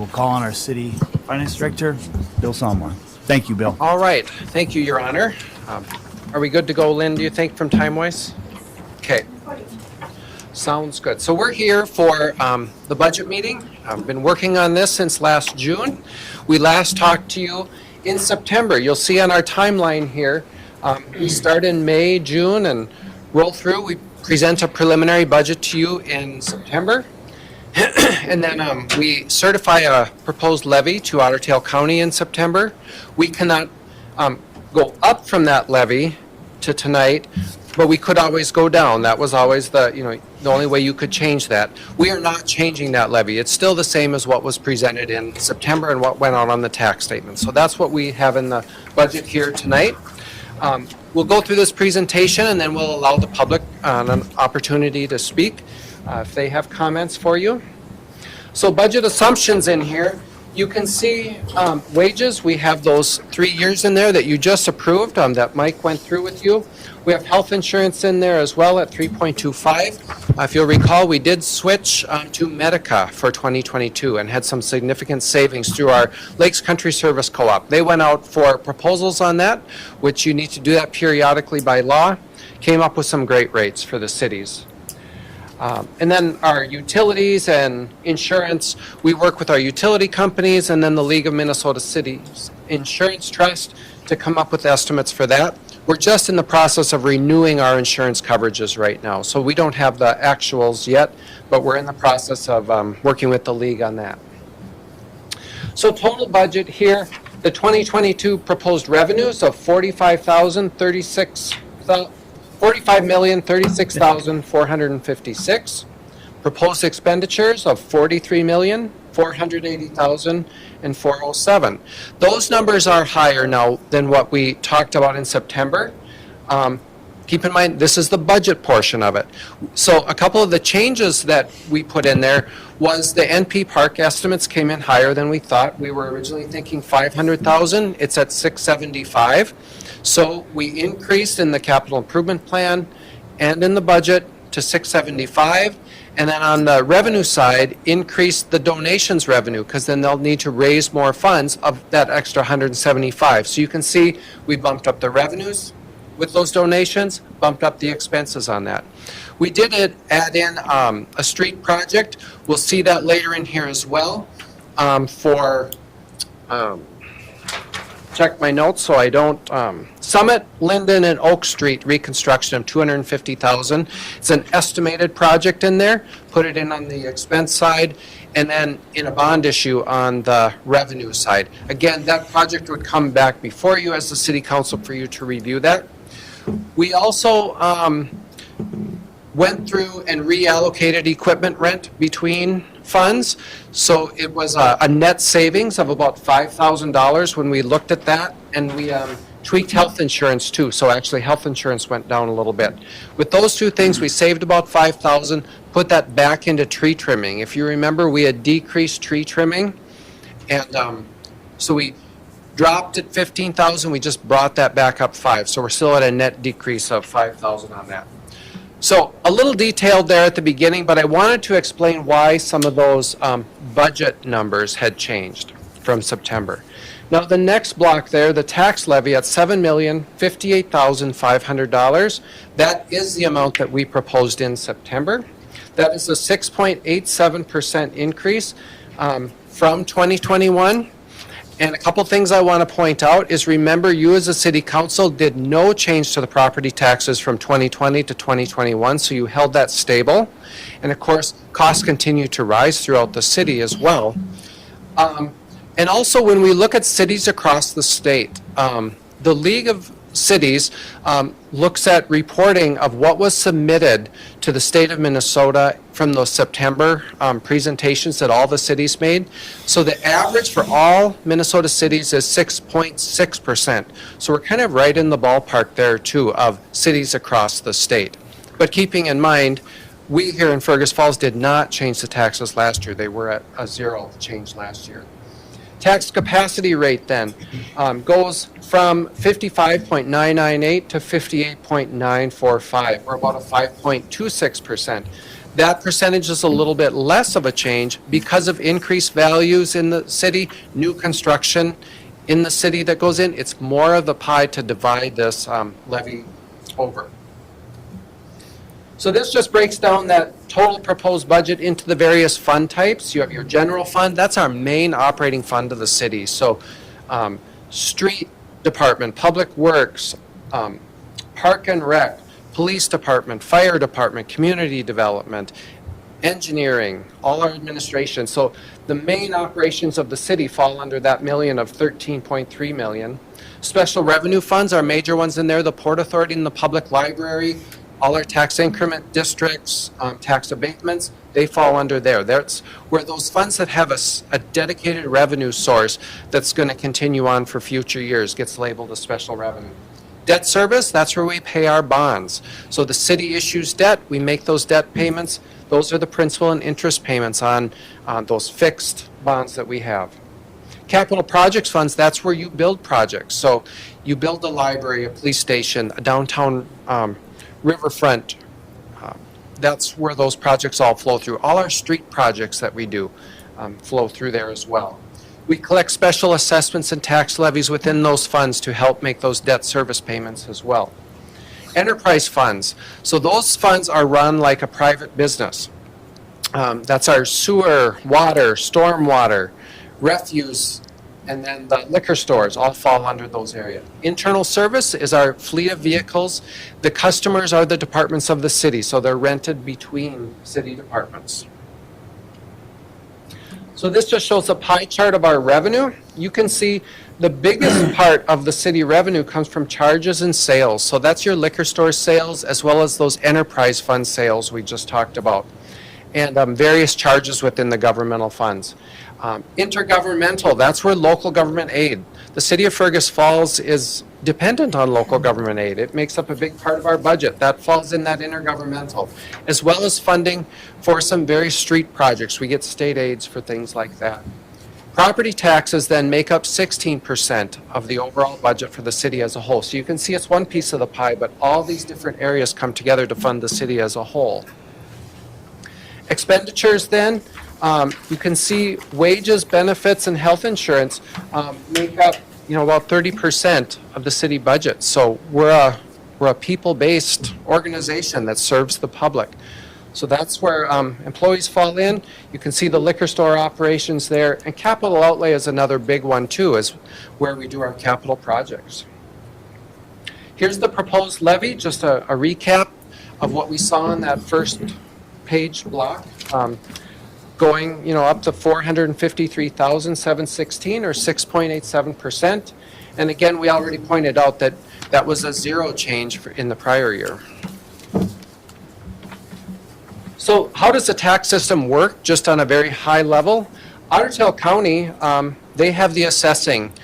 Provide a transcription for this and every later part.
we'll call on our City Finance Director, Bill Sommer. Thank you, Bill. All right. Thank you, Your Honor. Are we good to go, Lynn, do you think, from time-wise? Okay. Sounds good. So we're here for the budget meeting. I've been working on this since last June. We last talked to you in September. You'll see on our timeline here, we start in May, June, and roll through. We present a preliminary budget to you in September. And then we certify a proposed levy to Otter Tail County in September. We cannot go up from that levy to tonight, but we could always go down. That was always the only way you could change that. We are not changing that levy. It's still the same as what was presented in September and what went out on the tax statement. So that's what we have in the budget here tonight. We'll go through this presentation and then we'll allow the public an opportunity to speak if they have comments for you. So budget assumptions in here. You can see wages. We have those 3 years in there that you just approved that Mike went through with you. We have health insurance in there as well at 3.25. If you'll recall, we did switch to Medica for 2022 and had some significant savings through our Lakes Country Service Co-op. They went out for proposals on that, which you need to do that periodically by law. Came up with some great rates for the cities. And then our utilities and insurance, we work with our utility companies and then the League of Minnesota Cities Insurance Trust to come up with estimates for that. We're just in the process of renewing our insurance coverages right now. So we don't have the actuals yet, but we're in the process of working with the league on that. So total budget here, the 2022 proposed revenues of $45,036,456. Proposed expenditures of $43,480,407. Those numbers are higher now than what we talked about in September. Keep in mind, this is the budget portion of it. So a couple of the changes that we put in there was the NP Park estimates came in higher than we thought. We were originally thinking 500,000. It's at 675. So we increased in the capital improvement plan and in the budget to 675. And then on the revenue side, increase the donations revenue because then they'll need to raise more funds of that extra 175. So you can see we bumped up the revenues with those donations, bumped up the expenses on that. We did add in a street project. We'll see that later in here as well for check my notes so I don't Summit, Linden, and Oak Street reconstruction of $250,000. It's an estimated project in there. Put it in on the expense side, and then in a bond issue on the revenue side. Again, that project would come back before you as the City Council for you to review that. We also went through and reallocated equipment rent between funds. So it was a net savings of about $5,000 when we looked at that, and we tweaked health insurance too. So actually health insurance went down a little bit. With those two things, we saved about $5,000, put that back into tree trimming. If you remember, we had decreased tree trimming, and so we dropped at $15,000. We just brought that back up $5,000. So we're still at a net decrease of $5,000 on that. So a little detailed there at the beginning, but I wanted to explain why some of those budget numbers had changed from September. Now the next block there, the tax levy at $7,058,500, that is the amount that we proposed in September. That is a 6.87% increase from 2021. And a couple things I want to point out is, remember, you as a city council did no change to the property taxes from 2020 to 2021, so you held that stable. And of course, costs continue to rise throughout the city as well. And also, when we look at cities across the state, the League of Cities looks at reporting of what was submitted to the state of Minnesota from those September presentations that all the cities made. So the average for all Minnesota cities is 6.6%. So we're kind of right in the ballpark there too of cities across the state. But keeping in mind, we here in Fergus Falls did not change the taxes last year. They were at a zero change last year. Tax capacity rate then goes from 55.998 to 58.945, or about a 5.26%. That percentage is a little bit less of a change because of increased values in the city, new construction in the city that goes in. It's more of the pie to divide this levy over. So this just breaks down that total proposed budget into the various fund types. You have your general fund. That's our main operating fund of the city. So street department, public works, park and rec, police department, fire department, community development, engineering, all our administration. So the main operations of the city fall under that million of 13.3 million. Special revenue funds are major ones in there, the Port Authority and the public library, all our tax increment districts, tax abatements, they fall under there. That's where those funds that have a dedicated revenue source that's going to continue on for future years gets labeled as special revenue. Debt service, that's where we pay our bonds. So the city issues debt, we make those debt payments. Those are the principal and interest payments on those fixed bonds that we have. Capital projects funds, that's where you build projects. So you build a library, a police station, a downtown riverfront. That's where those projects all flow through. All our street projects that we do flow through there as well. We collect special assessments and tax levies within those funds to help make those debt service payments as well. Enterprise funds. So those funds are run like a private business. That's our sewer, water, stormwater, refuse, and then the liquor stores all fall under those areas. Internal service is our fleet of vehicles. The customers are the departments of the city, so they're rented between city departments. So this just shows a pie chart of our revenue. You can see the biggest part of the city revenue comes from charges and sales. So that's your liquor store sales as well as those enterprise fund sales we just talked about, and various charges within the governmental funds. Intergovernmental, that's where local government aid. The city of Fergus Falls is dependent on local government aid. It makes up a big part of our budget. That falls in that intergovernmental, as well as funding for some very street projects. We get state aids for things like that. Property taxes then make up 16% of the overall budget for the city as a whole. So you can see it's one piece of the pie, but all these different areas come together to fund the city as a whole. Expenditures then, you can see wages, benefits, and health insurance make up about 30% of the city budget. So we're a people-based organization that serves the public. So that's where employees fall in. You can see the liquor store operations there, and capital outlay is another big one too, is where we do our capital projects. Here's the proposed levy, just a recap of what we saw on that first page block. Going up to $453,716 or 6.87%. And again, we already pointed out that that was a zero change in the prior year. So how does the tax system work just on a very high level? Otter Tail County, they have the assessing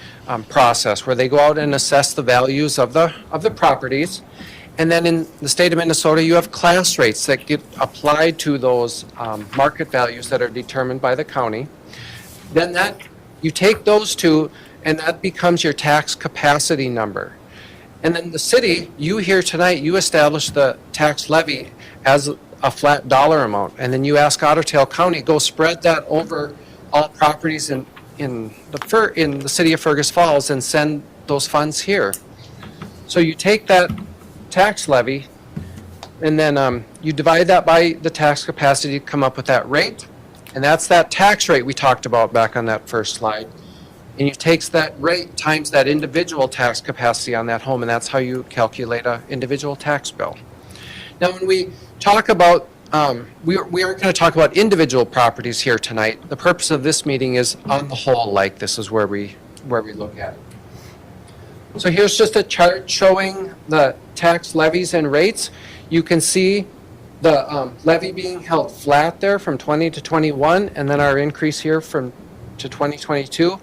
process where they go out and assess the values of the properties. And then in the state of Minnesota, you have class rates that get applied to those market values that are determined by the county. Then you take those two, and that becomes your tax capacity number. And then the city, you here tonight, you establish the tax levy as a flat dollar amount. And then you ask Otter Tail County, go spread that over all properties in the city of Fergus Falls and send those funds here. So you take that tax levy, and then you divide that by the tax capacity to come up with that rate, and that's that tax rate we talked about back on that first slide. And you takes that rate times that individual tax capacity on that home, and that's how you calculate an individual tax bill. Now, when we talk about, we aren't going to talk about individual properties here tonight. The purpose of this meeting is on the whole, like this is where we look at it. So here's just a chart showing the tax levies and rates. You can see the levy being held flat there from 20 to 21, and then our increase here to 2022.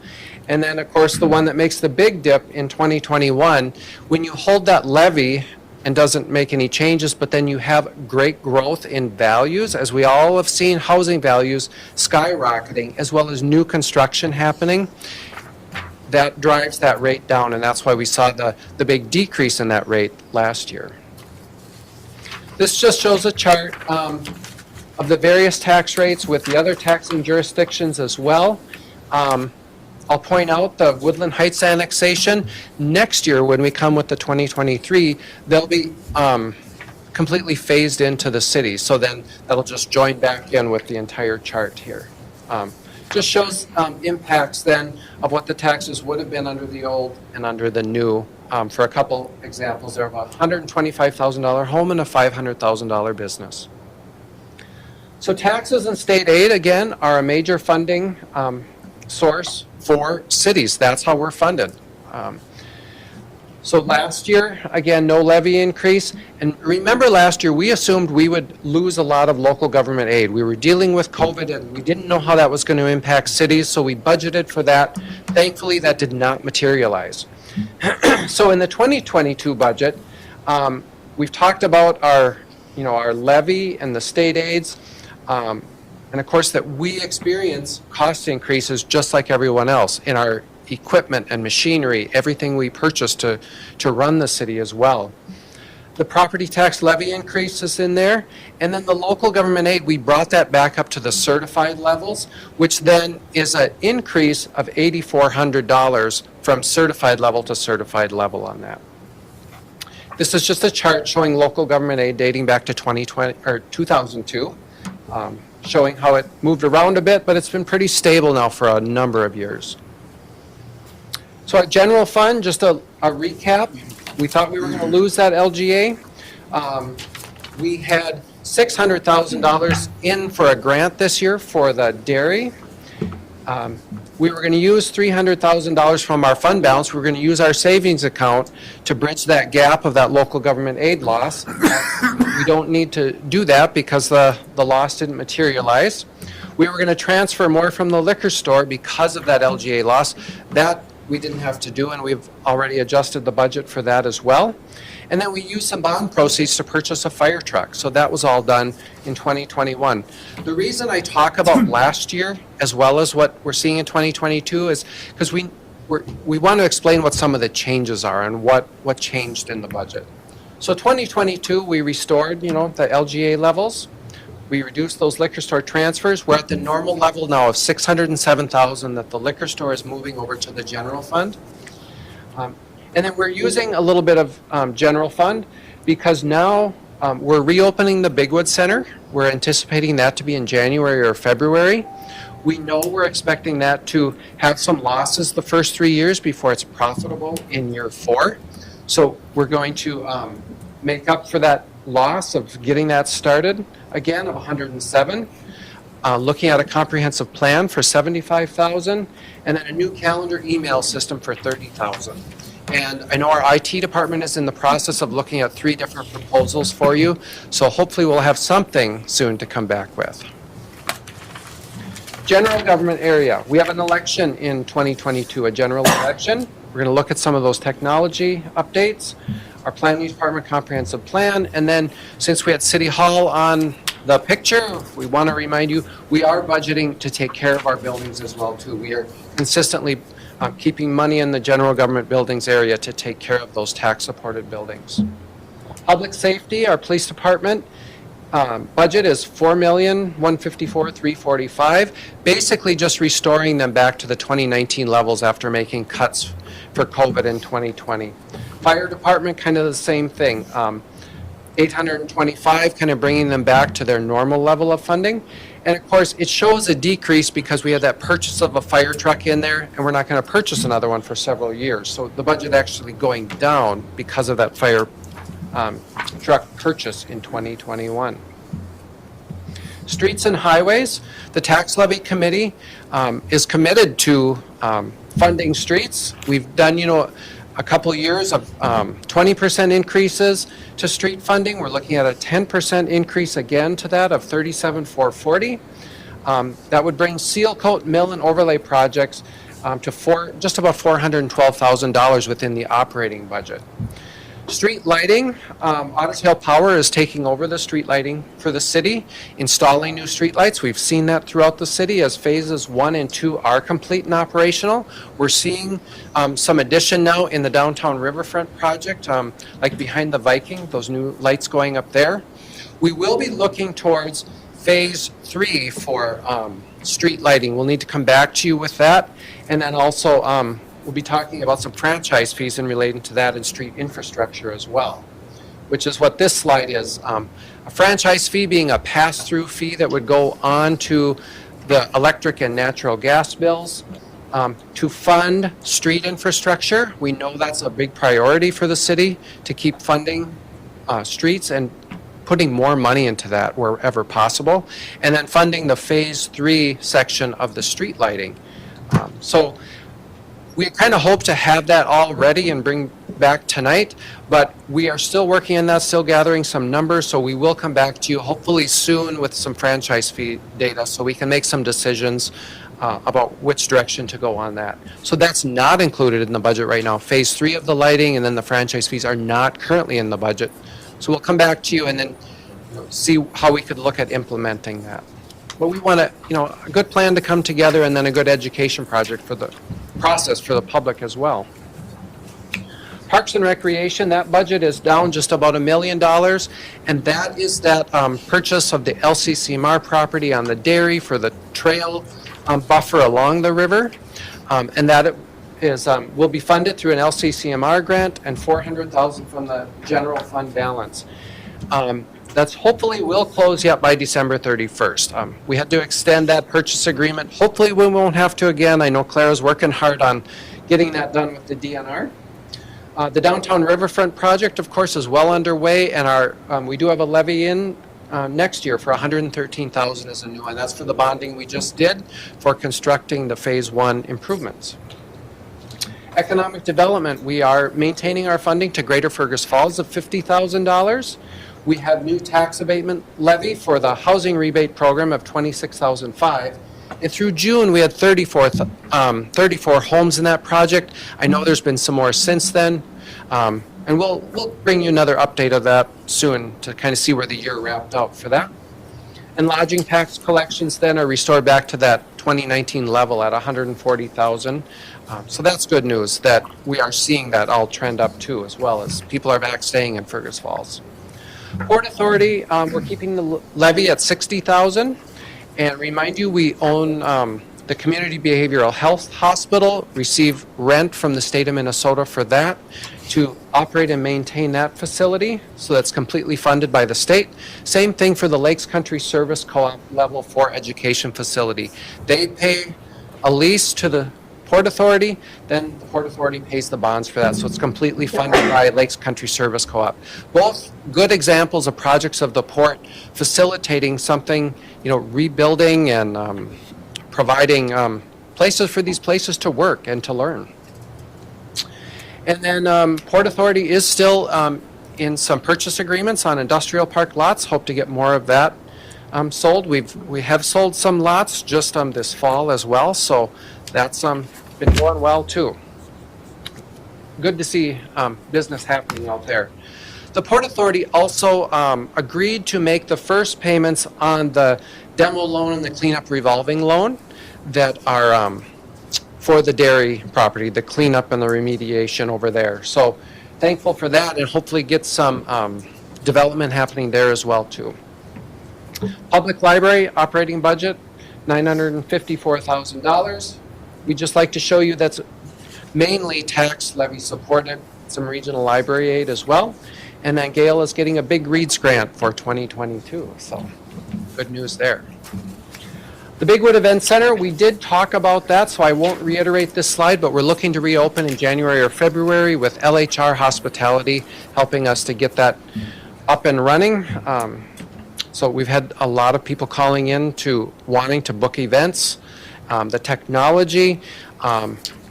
And then, of course, the one that makes the big dip in 2021, when you hold that levy and doesn't make any changes, but then you have great growth in values, as we all have seen housing values skyrocketing, as well as new construction happening. That drives that rate down, and that's why we saw the big decrease in that rate last year. This just shows a chart of of the various tax rates with the other taxing jurisdictions as well. I'll point out the Woodland Heights annexation. Next year, when we come with the 2023, they'll be completely phased into the city. So then that'll just join back in with the entire chart here. Just shows impacts then of what the taxes would have been under the old and under the new. For a couple examples, there are a $125,000 home and a $500,000 business. So taxes and state aid, again, are a major funding source for cities. That's how we're funded. So last year, again, no levy increase. And remember last year, we assumed we would lose a lot of local government aid. We were dealing with COVID and we didn't know how that was going to impact cities, so we budgeted for that. Thankfully, that did not materialize. So in the 2022 budget, we've talked about our levy and the state aids. And of course that we experience cost increases just like everyone else in our equipment and machinery, everything we purchase to run the city as well. The property tax levy increase is in there, and then the local government aid, we brought that back up to the certified levels, which then is an increase of $8,400 from certified level to certified level on that. This is just a chart showing local government aid dating back to 2002. Showing how it moved around a bit, but it's been pretty stable now for a number of years. So our general fund, just a recap, we thought we were going to lose that LGA. We had $600,000 in for a grant this year for the dairy. We were going to use $300,000 from our fund balance. We were going to use our savings account to bridge that gap of that local government aid loss. We don't need to do that because the loss didn't materialize. We were going to transfer more from the liquor store because of that LGA loss. That we didn't have to do, and we've already adjusted the budget for that as well. And then we used some bond proceeds to purchase a fire truck. So that was all done in 2021. The reason I talk about last year as well as what we're seeing in 2022 is because we want to explain what some of the changes are and what changed in the budget. So 2022, we restored, the LGA levels. We reduced those liquor store transfers. We're at the normal level now of $607,000 that the liquor store is moving over to the general fund. And then we're using a little bit of general fund because now we're reopening the Bigwood Center. We're anticipating that to be in January or February. We know we're expecting that to have some losses the first 3 years before it's profitable in year 4. So we're going to make up for that loss of getting that started again of 107. Looking at a comprehensive plan for $75,000 and then a new calendar email system for $30,000. And I know our IT department is in the process of looking at 3 different proposals for you. So hopefully we'll have something soon to come back with. General government area. We have an election in 2022, a general election. We're going to look at some of those technology updates, our planning department comprehensive plan, and then since we had City Hall on the picture, we want to remind you, we are budgeting to take care of our buildings as well too. We are consistently keeping money in the general government buildings area to take care of those tax-supported buildings. Public safety, our police department budget is $4,154,345, basically just restoring them back to the 2019 levels after making cuts for COVID in 2020. Fire department, kind of the same thing. 825, kind of bringing them back to their normal level of funding. And of course, it shows a decrease because we had that purchase of a fire truck in there, and we're not going to purchase another one for several years. So the budget actually going down because of that fire truck purchase in 2021. Streets and highways, the tax levy committee is committed to funding streets. We've done, a couple years of 20% increases to street funding. We're looking at a 10% increase again to that of $37,440. That would bring seal coat, mill, and overlay projects to just about $412,000 within the operating budget. Street lighting, Otter Tail Power is taking over the street lighting for the city, installing new street lights. We've seen that throughout the city as phases 1 and 2 are complete and operational. We're seeing some addition now in the downtown riverfront project, like behind the Viking, those new lights going up there. We will be looking towards Phase 3 for street lighting. We'll need to come back to you with that. And then also, we'll be talking about some franchise fees in relating to that and street infrastructure as well, which is what this slide is. A franchise fee being a pass-through fee that would go on to the electric and natural gas bills to fund street infrastructure. We know that's a big priority for the city, to keep funding streets and putting more money into that wherever possible, and then funding the Phase 3 section of the street lighting. So we kind of hope to have that all ready and bring back tonight, but we are still working on that, still gathering some numbers, so we will come back to you hopefully soon with some franchise fee data so we can make some decisions about which direction to go on that. So that's not included in the budget right now. Phase 3 of the lighting and then the franchise fees are not currently in the budget. So we'll come back to you and then see how we could look at implementing that. But we want a good plan to come together and then a good education project for the process for the public as well. Parks and Recreation, that budget is down just about $1 million, and that is that purchase of the LCCMR property on the dairy for the trail buffer along the river, and that is will be funded through an LCCMR grant and $400,000 from the general fund balance. That's hopefully will close yet by December 31st. We had to extend that purchase agreement. Hopefully we won't have to again. I know Clara's working hard on getting that done with the DNR. The Downtown Riverfront project, of course, is well underway, and we do have a levy in next year for $113,000 as a new one. That's for the bonding we just did for constructing the Phase 1 improvements. Economic Development, we are maintaining our funding to Greater Fergus Falls of $50,000. We have new tax abatement levy for the housing rebate program of $26,500. And through June, we had 34 homes in that project. I know there's been some more since then. And we'll bring you another update of that soon to kind of see where the year wrapped out for that. And lodging tax collections then are restored back to that 2019 level at $140,000. So that's good news that we are seeing that all trend up too, as well as people are back staying in Fergus Falls. Port Authority, we're keeping the levy at $60,000. And remind you, we own the Community Behavioral Health Hospital, receive rent from the state of Minnesota for that to operate and maintain that facility. So that's completely funded by the state. Same thing for the Lakes Country Service Co-op Level 4 education facility. They pay a lease to the Port Authority, then the Port Authority pays the bonds for that. So it's completely funded by Lakes Country Service Co-op. Both good examples of projects of the port facilitating something, rebuilding and providing places for these places to work and to learn. And then Port Authority is still in some purchase agreements on industrial park lots. Hope to get more of that sold. We have sold some lots just this fall as well. So that's been going well too. Good to see business happening out there. The Port Authority also agreed to make the first payments on the demo loan and the cleanup revolving loan that are for the dairy property, the cleanup and the remediation over there. So thankful for that, and hopefully get some development happening there as well too. Public Library operating budget, $954,000. We'd just like to show you that's mainly tax levy supported, some regional library aid as well. And then Gail is getting a big Reads grant for 2022, so good news there. The Bigwood Event Center, we did talk about that, so I won't reiterate this slide, but we're looking to reopen in January or February with LHR Hospitality helping us to get that up and running. So we've had a lot of people calling in to wanting to book events. The technology,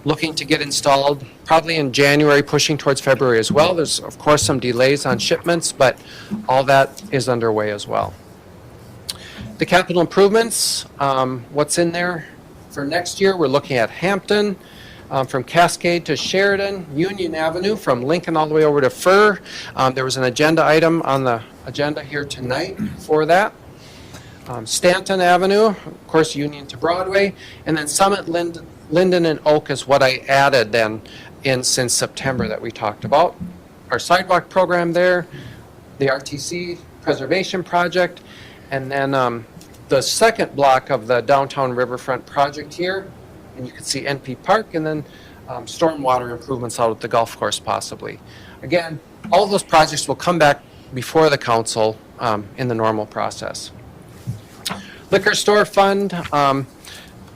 looking to get installed probably in January, pushing towards February as well. There's, of course, some delays on shipments, but all that is underway as well. The capital improvements, what's in there for next year, we're looking at Hampton, from Cascade to Sheridan, Union Avenue, from Lincoln all the way over to Fur. There was an agenda item on the agenda here tonight for that. Stanton Avenue, of course, Union to Broadway, and then Summit, Linden, and Oak is what I added then since September that we talked about. Our sidewalk program there, the RTC preservation project, and then the second block of the downtown riverfront project here. And you can see NP Park and then stormwater improvements out at the golf course possibly. Again, all of those projects will come back before the council in the normal process. Liquor store fund,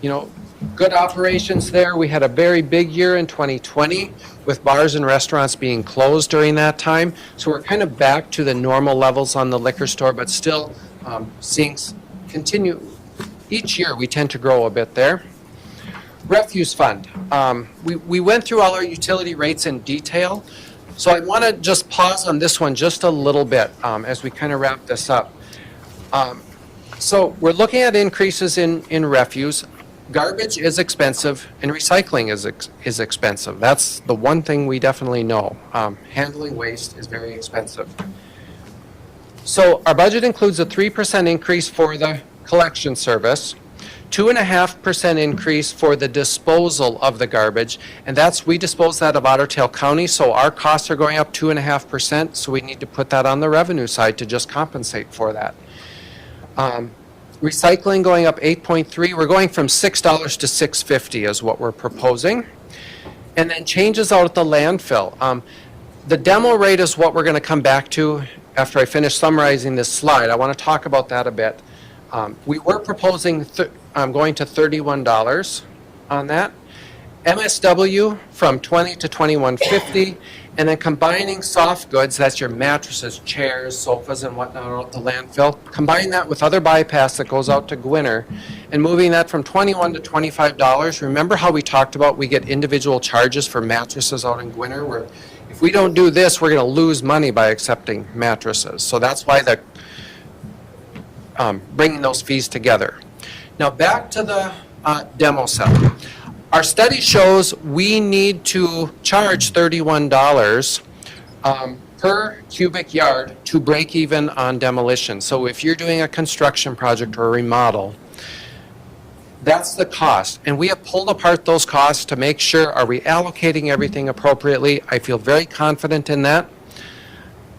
you know, good operations there. We had a very big year in 2020 with bars and restaurants being closed during that time. So we're kind of back to the normal levels on the liquor store, but still seeing continue. Each year we tend to grow a bit there. Refuse fund. We went through all our utility rates in detail. So I want to just pause on this one just a little bit as we kind of wrap this up. So we're looking at increases in refuse. Garbage is expensive and recycling is expensive. That's the one thing we definitely know. Handling waste is very expensive. So our budget includes a 3% increase for the collection service, 2.5% increase for the disposal of the garbage, and we dispose that of Otter Tail County, so our costs are going up 2.5%, so we need to put that on the revenue side to just compensate for that. Recycling going up 8.3. We're going from $6 to $6.50 is what we're proposing. And then changes out at the landfill. The demo rate is what we're going to come back to after I finish summarizing this slide. I want to talk about that a bit. We were proposing going to $31 on that. MSW from $20 to $21.50, and then combining soft goods, that's your mattresses, chairs, sofas, and whatnot out the landfill. Combine that with other bypass that goes out to Gwinner, and moving that from $21 to $25. Remember how we talked about we get individual charges for mattresses out in Gwinner, where if we don't do this, we're going to lose money by accepting mattresses. So that's why the bringing those fees together. Now back to the demo cell. Our study shows we need to charge $31 per cubic yard to break even on demolition. So if you're doing a construction project or a remodel, that's the cost. And we have pulled apart those costs to make sure, are we allocating everything appropriately? I feel very confident in that.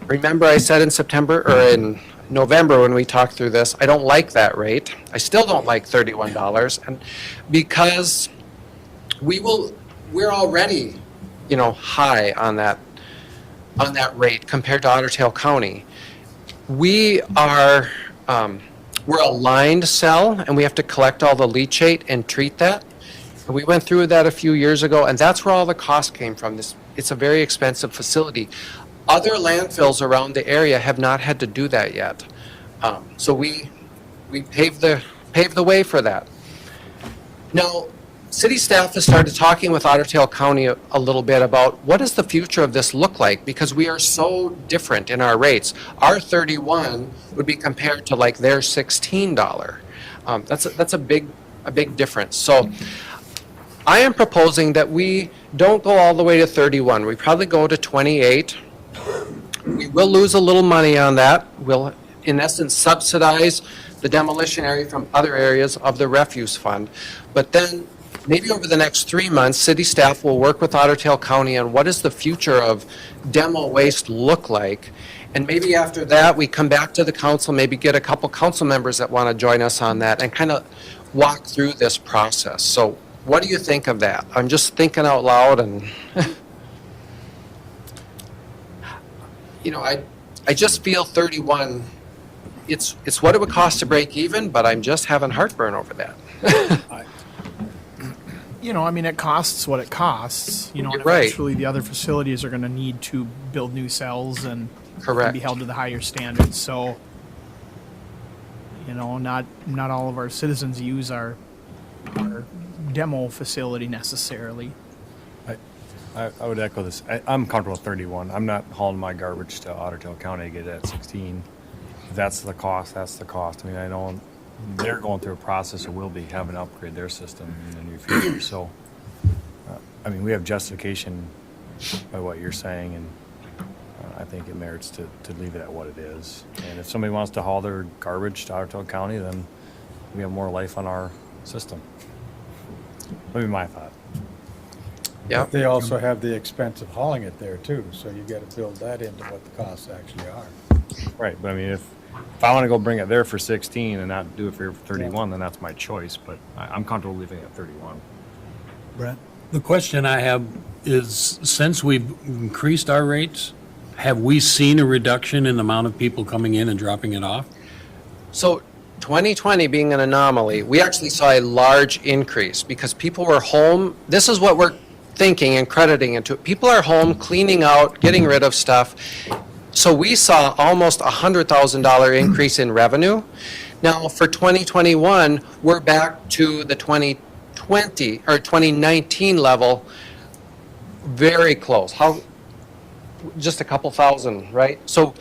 Remember I said in September or in November when we talked through this, I don't like that rate. I still don't like $31, and because we're already, you know, high on that rate compared to Otter Tail County. We are we're a lined cell, and we have to collect all the leachate and treat that. And we went through that a few years ago, and that's where all the cost came from. It's a very expensive facility. Other landfills around the area have not had to do that yet. So we paved the way for that. Now, city staff has started talking with Otter Tail County a little bit about what does the future of this look like, because we are so different in our rates. Our 31 would be compared to like their $16. That's a big difference. So I am proposing that we don't go all the way to 31. We probably go to 28. We will lose a little money on that. We'll, in essence, subsidize the demolition area from other areas of the refuse fund. But then maybe over the next 3 months, city staff will work with Otter Tail County on what does the future of demo waste look like. And maybe after that, we come back to the council, maybe get a couple council members that want to join us on that and kind of walk through this process. So what do you think of that? I'm just thinking out loud, and you know, I just feel 31, it's what it would cost to break even, but I'm just having heartburn over that. You know, I mean, it costs what it costs, you know, and Right. eventually the other facilities are going to need to build new cells and Correct. be held to the higher standards. So, you know, not all of our citizens use our demo facility necessarily. I would echo this. I'm comfortable with 31. I'm not hauling my garbage to Otter Tail County to get it at 16. If that's the cost, that's the cost. I mean, I know they're going through a process or will be having to upgrade their system in the near future. So, I mean, we have justification by what you're saying, and I think it merits to leave it at what it is. And if somebody wants to haul their garbage to Otter Tail County, then we have more life on our system. That'd be my thought. Yeah. They also have the expense of hauling it there too, so you got to build that into what the costs actually are. Right, but I mean, If I want to go bring it there for 16 and not do it for 31, then that's my choice, but I'm comfortable leaving it at 31. Brett? The question I have is, since we've increased our rates, have we seen a reduction in the amount of people coming in and dropping it off? So 2020 being an anomaly, we actually saw a large increase because people were home. This is what we're thinking and crediting into it. People are home cleaning out, getting rid of stuff. So we saw almost $100,000 increase in revenue. Now for 2021, we're back to the 2020 or 2019 level, very close. Just a couple thousand, right? So,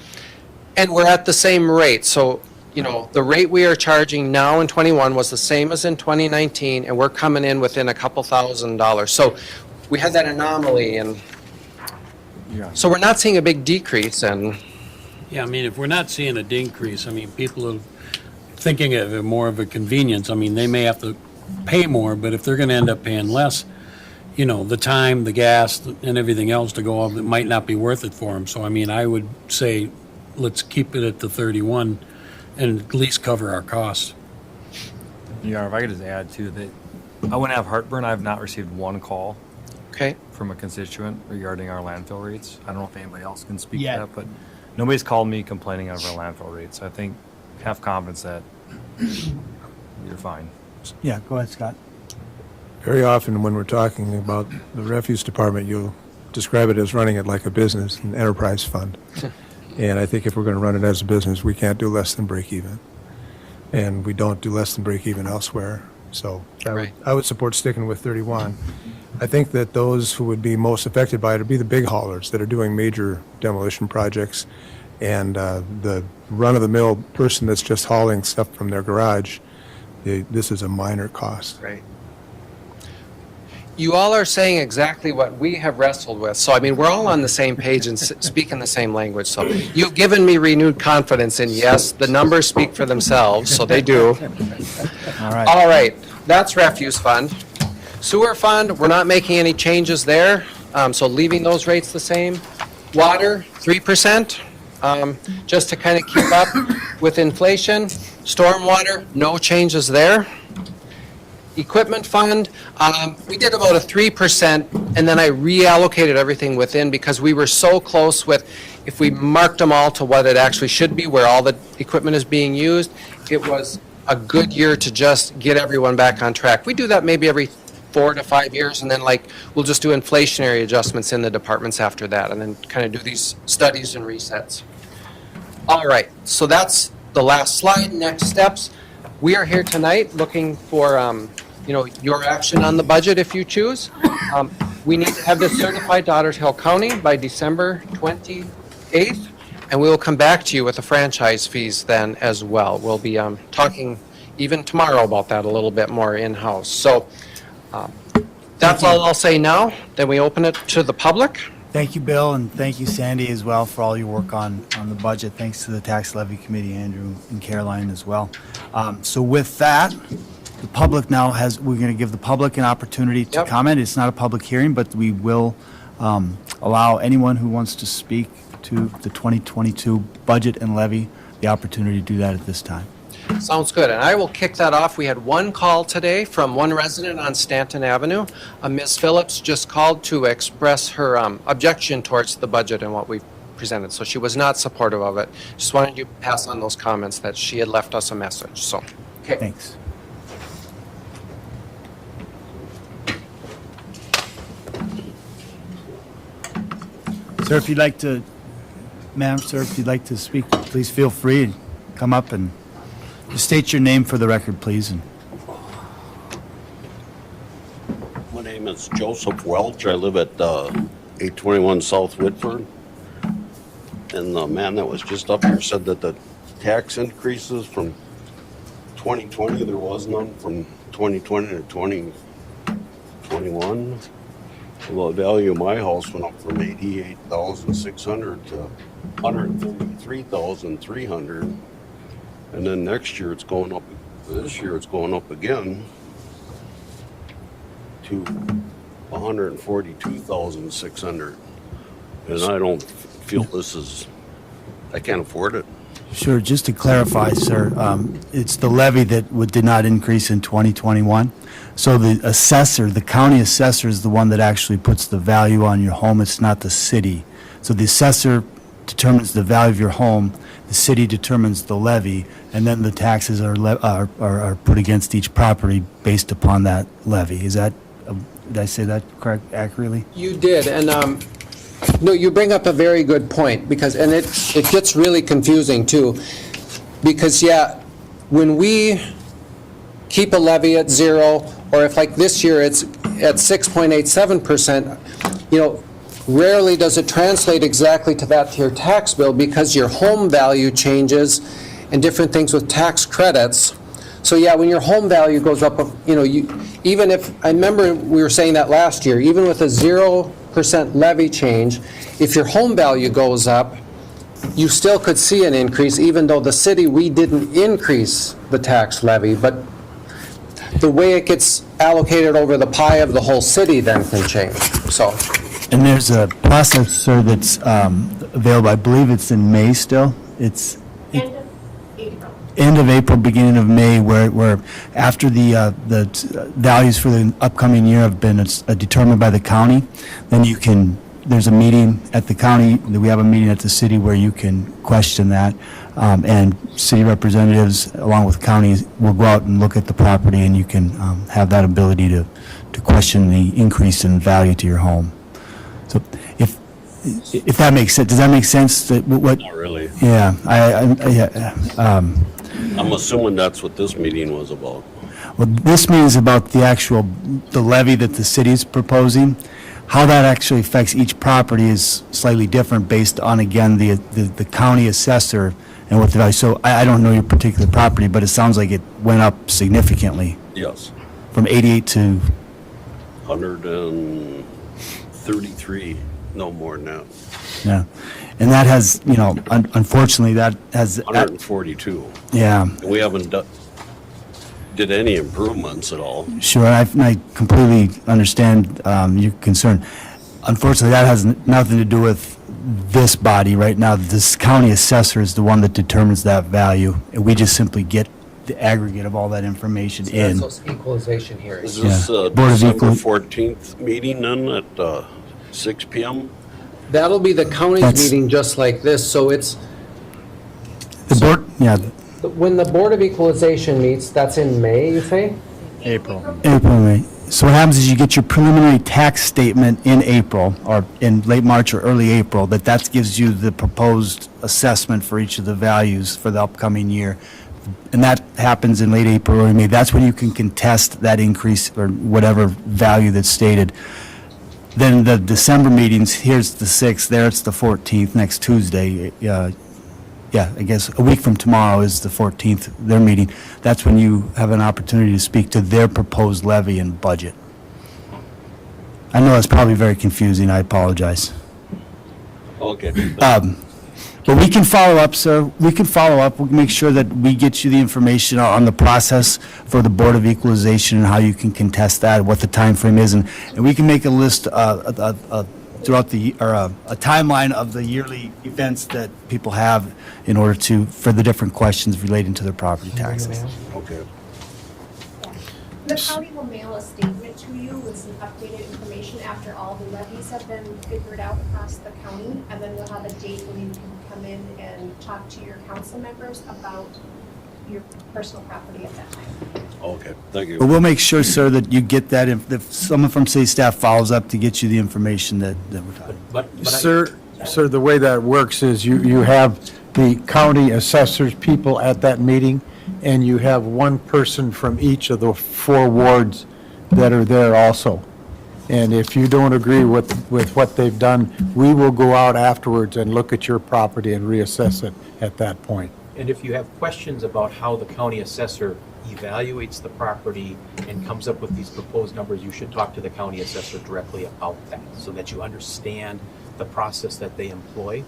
and we're at the same rate. So, you know, the rate we are charging now in 21 was the same as in 2019, and we're coming in within a couple $1,000s. So we had that anomaly, and Yeah. so we're not seeing a big decrease. And Yeah, I mean, if we're not seeing a decrease, I mean, people are thinking of it more of a convenience. I mean, they may have to pay more, but if they're going to end up paying less, you know, the time, the gas, and everything else to go off, it might not be worth it for them. So, I mean, I would say, let's keep it at the 31 and at least cover our costs. Yeah, if I could just add too, that I wouldn't have heartburn. I have not received one call okay, from a constituent regarding our landfill rates. I don't know if anybody else can speak Yeah. to that, but nobody's called me complaining of our landfill rates. I think have confidence that you're fine. Yeah, go ahead, Scott. Very often when we're talking about the refuse department, you'll describe it as running it like a business, an enterprise fund. And I think if we're going to run it as a business, we can't do less than break even. And we don't do less than break even elsewhere. So Right. I would support sticking with 31. I think that those who would be most affected by it would be the big haulers that are doing major demolition projects. And the run-of-the-mill person that's just hauling stuff from their garage, this is a minor cost. right. You all are saying exactly what we have wrestled with. So, I mean, we're all on the same page and speaking the same language. So you've given me renewed confidence in, yes, the numbers speak for themselves, so they do. All right. All right, that's refuse fund. Sewer fund, we're not making any changes there, so leaving those rates the same. Water, 3%, just to kind of keep up with inflation. Stormwater, no changes there. Equipment fund, we did about a 3%, and then I reallocated everything within because we were so close with, if we marked them all to what it actually should be, where all the equipment is being used, it was a good year to just get everyone back on track. We do that maybe every 4 to 5 years, and then we'll just do inflationary adjustments in the departments after that, and then kind of do these studies and resets. All right, so that's the last slide. Next steps. We are here tonight looking for, your action on the budget if you choose. We need to have this certified to Otter Tail County by December 28th, and we will come back to you with the franchise fees then as well. We'll be talking even tomorrow about that a little bit more in-house. So that's all I'll say now. Then we open it to the public. Thank you, Bill, and thank you, Sandy, as well, for all your work on the budget. Thanks to the Tax Levy Committee, Andrew and Caroline as well. So with that, the public now we're going to give the public an opportunity to Yep. comment. It's not a public hearing, but we will allow anyone who wants to speak to the 2022 budget and levy the opportunity to do that at this time. Sounds good, and I will kick that off. We had one call today from one resident on Stanton Avenue. Ms. Phillips just called to express her objection towards the budget and what we presented, so she was not supportive of it. Just wanted you to pass on those comments that she had left us a message, so. Okay. Thanks. Sir, if you'd like to, ma'am, sir, if you'd like to speak, please feel free and come up and just state your name for the record, please. And My name is Joseph Welch. I live at 821 South Whitford. And the man that was just up here said that the tax increases from 2020, there was none from 2020 to 2021. Well, the value of my house went up from 88,600 to 133,300. And then next year it's going up, this year it's going up again to 142,600. And I don't feel I can't afford it. Sure, just to clarify, sir, it's the levy that did not increase in 2021. So the assessor, the county assessor is the one that actually puts the value on your home, it's not the city. So the assessor determines the value of your home, the city determines the levy, and then the taxes are put against each property based upon that levy. Is that, did I say that correct, accurately? You did, and, no, you bring up a very good point, because, and it gets really confusing too, because, yeah, when we keep a levy at 0, or if like this year it's at 6.87%, you know, rarely does it translate exactly to that to your tax bill, because your home value changes and different things with tax credits. So yeah, when your home value goes up, you know, even if, I remember we were saying that last year, even with a 0% levy change, if your home value goes up, you still could see an increase, even though the city, we didn't increase the tax levy, but the way it gets allocated over the pie of the whole city then can change, so. And there's a process, sir, that's available, I believe it's in May still. It's End of April. end of April, beginning of May, where after the values for the upcoming year have been determined by the county, then you can, there's a meeting at the county, we have a meeting at the city where you can question that, and city representatives, along with counties, will go out and look at the property, and you can have that ability to question the increase in value to your home. So if that makes sense, does that make sense? That what? Not really. Yeah, I'm assuming that's what this meeting was about. well, this means about the levy that the city is proposing. How that actually affects each property is slightly different based on, again, the county assessor and what the value. So I don't know your particular property, but it sounds like it went up significantly Yes. from 88 to, 133, no more than that. yeah. And that has, you know, unfortunately, that has, 142. yeah. And we haven't did any improvements at all. Sure, I completely understand your concern. Unfortunately, that has nothing to do with this body right now. This county assessor is the one that determines that value, and we just simply get the aggregate of all that information in. That's those equalization hearings. Is this Yeah. Board of December Equal- 14th meeting then at 6 PM? That'll be the county's That's- meeting just like this, so it's, The board, yeah, when the Board of Equalization meets, that's in May, you say? April. April, May. So what happens is you get your preliminary tax statement in April, or in late March or early April, that gives you the proposed assessment for each of the values for the upcoming year. And that happens in late April or May. That's when you can contest that increase or whatever value that's stated. Then the December meetings, here's the 6th, there it's the 14th, next Tuesday. Yeah, I guess a week from tomorrow is the 14th, their meeting. That's when you have an opportunity to speak to their proposed levy and budget. I know it's probably very confusing, I apologize. Okay. But we can follow up, sir. We can follow up. We'll make sure that we get you the information on the process for the Board of Equalization and how you can contest that, what the time frame is, and we can make a list throughout the, or a timeline of the yearly events that people have in order to, for the different questions relating to their property taxes. Okay. The county will mail a statement to you with some updated information after all the levies have been figured out across the county, and then we'll have a date when you can come in and talk to your council members about your personal property at that time. Okay, thank But you. we'll make sure, sir, that you get that, if someone from city staff follows up to get you the information that we're talking about. Sir, the way that works is you have the county assessors people at that meeting, and you have one person from each of the 4 wards that are there also. And if you don't agree with what they've done, we will go out afterwards and look at your property and reassess it at that point. And if you have questions about how the county assessor evaluates the property and comes up with these proposed numbers, you should talk to the county assessor directly about that, so that you understand the process that they employ.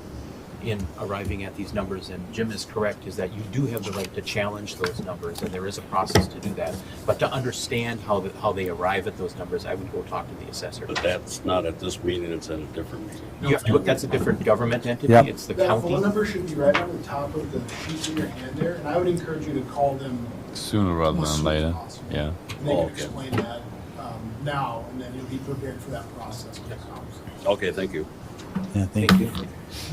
in arriving at these numbers, and Jim is correct, is that you do have the right to challenge those numbers, and there is a process to do that. But to understand how they arrive at those numbers, I would go talk to the assessor. But that's not at this meeting, it's at a different meeting. You have to look, that's a different government entity, Yep. it's the That county. phone number should be right on the top of the sheet in your hand there, and I would encourage you to call them Sooner rather as than soon as later, possible. yeah. And they Oh, can okay. explain that now, and then you'll be prepared for that process when it comes. Okay, thank you. Yeah, thank you.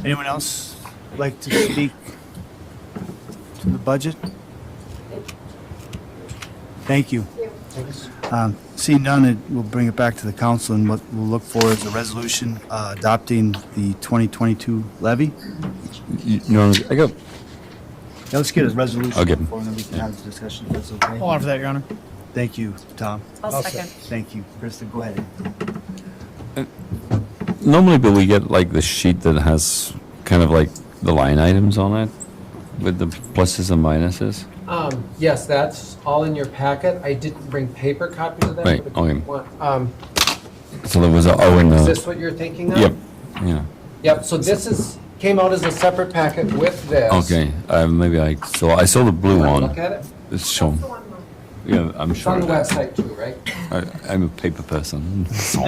Anyone else like to speak to the budget? Thank you. Seeing none, we'll bring it back to the council, and what we'll look for is a resolution adopting the 2022 levy. No, I got, Now, let's get a resolution Okay. before, and then we can have the discussion, if that's okay. Hold on for that, Your Honor. Thank you, Tom. I'll second. Thank you. Krista, go ahead. normally, Bill, we get like the sheet that has kind of like the line items on it with the pluses and minuses. Yes, that's all in your packet. I didn't bring paper copies of that. Right, but if you okay. want- So there was a O in Is the, this what you're thinking of? yep, yeah, Yep, so this came out as a separate packet with this. okay, maybe I saw the blue Want to one. look at it? It's shown, The one month. yeah, I'm It's on sure. the website too, right? I'm a paper person, so,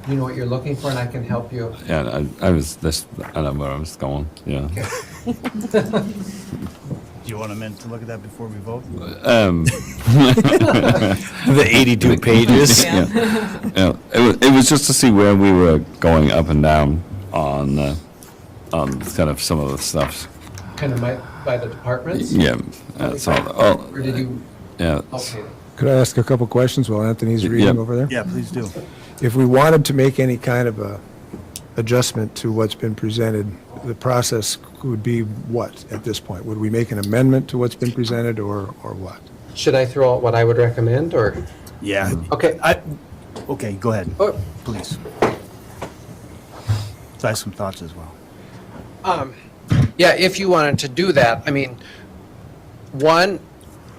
You know what you're looking for, and I can help you. yeah, I was, I know where I was going, yeah. Do you want a minute to look at that before we vote? The 82 pages. Yeah. Yeah. It was just to see where we were going up and down on kind of some of the stuff. Kind of by the departments? Yeah. So, oh, Or did you, yeah. okay. Could I ask a couple questions while Anthony's reading Yep. over there? Yeah, please do. If we wanted to make any kind of a adjustment to what's been presented, the process would be what at this point? Would we make an amendment to what's been presented, or what? Should I throw out what I would recommend, or? Yeah. Okay. Okay, go ahead, Oh, please. So I have some thoughts as well. Yeah, if you wanted to do that, I mean, one,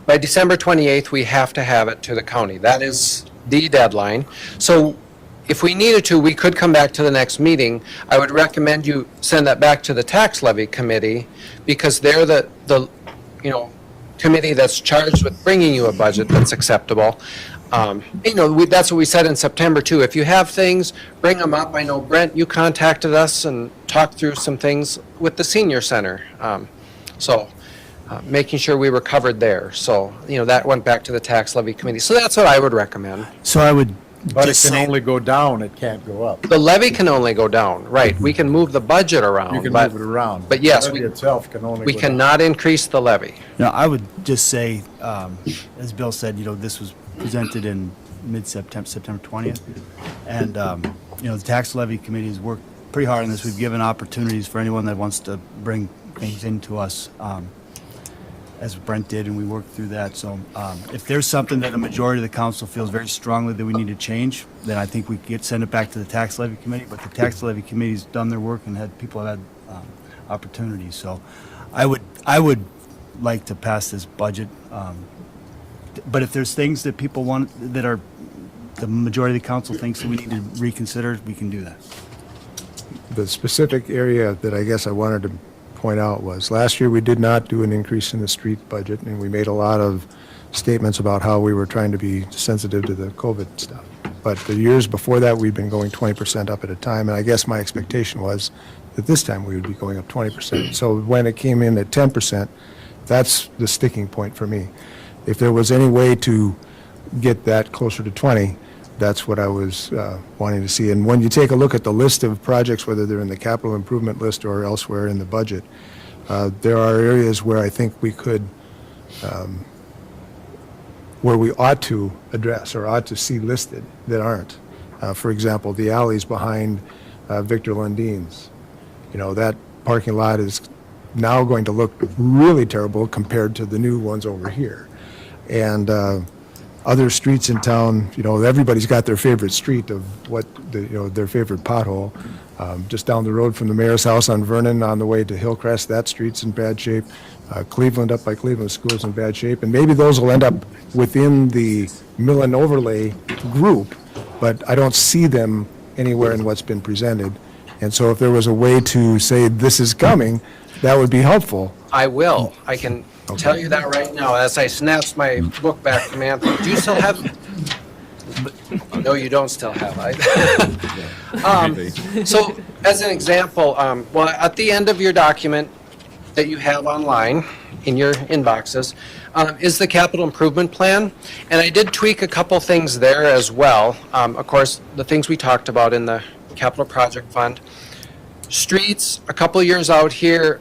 by December 28th, we have to have it to the county. That is the deadline. So if we needed to, we could come back to the next meeting. I would recommend you send that back to the tax levy committee, because they're the committee that's charged with bringing you a budget that's acceptable. That's what we said in September too. If you have things, bring them up. I know, Brent, you contacted us and talked through some things with the senior center. Making sure we were covered there. So, that went back to the tax levy committee. So that's what I would recommend. So I would But it just can say, only go down, it can't go up. The levy can only go down, right? We can move the budget around. You can but- move it around. but yes, The levy we- itself can only We go down. cannot increase the levy. I would just say, as Bill said, this was presented in mid-September, September 20th. And, the tax levy committee has worked pretty hard on this. We've given opportunities for anyone that wants to bring things into us, as Brent did, and we worked through that. So if there's something that a majority of the council feels very strongly that we need to change, then I think we could send it back to the tax levy committee. But the tax levy committee's done their work and people have had opportunities. So I would like to pass this budget. But if there's things that people want, that are, the majority of the council thinks that we need to reconsider, we can do that. The specific area that I guess I wanted to point out was, last year we did not do an increase in the street budget, and we made a lot of statements about how we were trying to be sensitive to the COVID stuff. But the years before that, we've been going 20% up at a time, and I guess my expectation was that this time we would be going up 20%. So when it came in at 10%, that's the sticking point for me. If there was any way to get that closer to 20, that's what I was wanting to see. And when you take a look at the list of projects, whether they're in the capital improvement list or elsewhere in the budget, there are areas where I think we could, where we ought to address or ought to see listed that aren't. For example, the alleys behind Victor Lundine's. That parking lot is now going to look really terrible compared to the new ones over here. And other streets in town, everybody's got their favorite street of what, their favorite pothole. Just down the road from the mayor's house on Vernon on the way to Hillcrest, that street's in bad shape. Cleveland, up by Cleveland School's in bad shape. And maybe those will end up within the mill and overlay group, but I don't see them anywhere in what's been presented. And so if there was a way to say, this is coming, that would be helpful. I will. I can tell you that right now as I snatched my book back from Anthony. Do you still have? No, you don't still have. So as an example, well, at the end of your document that you have online in your inboxes is the capital improvement plan. And I did tweak a couple things there as well. Of course, the things we talked about in the capital project fund. Streets, a couple years out here,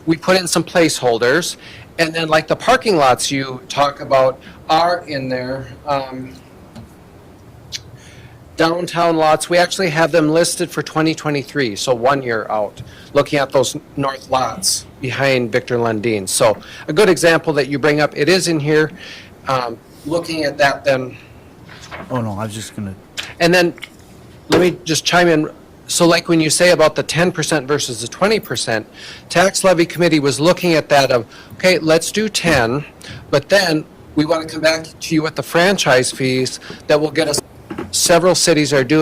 we put in some placeholders. And then like the parking lots you talk about are in there. Downtown lots, we actually have them listed for 2023, so 1 year out, looking at those north lots behind Victor Lundin. So a good example that you bring up, it is in here. Looking at that then, Oh, no, I was just going to, and then let me just chime in. So like when you say about the 10% versus the 20%, tax levy committee was looking at that of, okay, let's do 10, but then we want to come back to you with the franchise fees that will get us, several cities are doing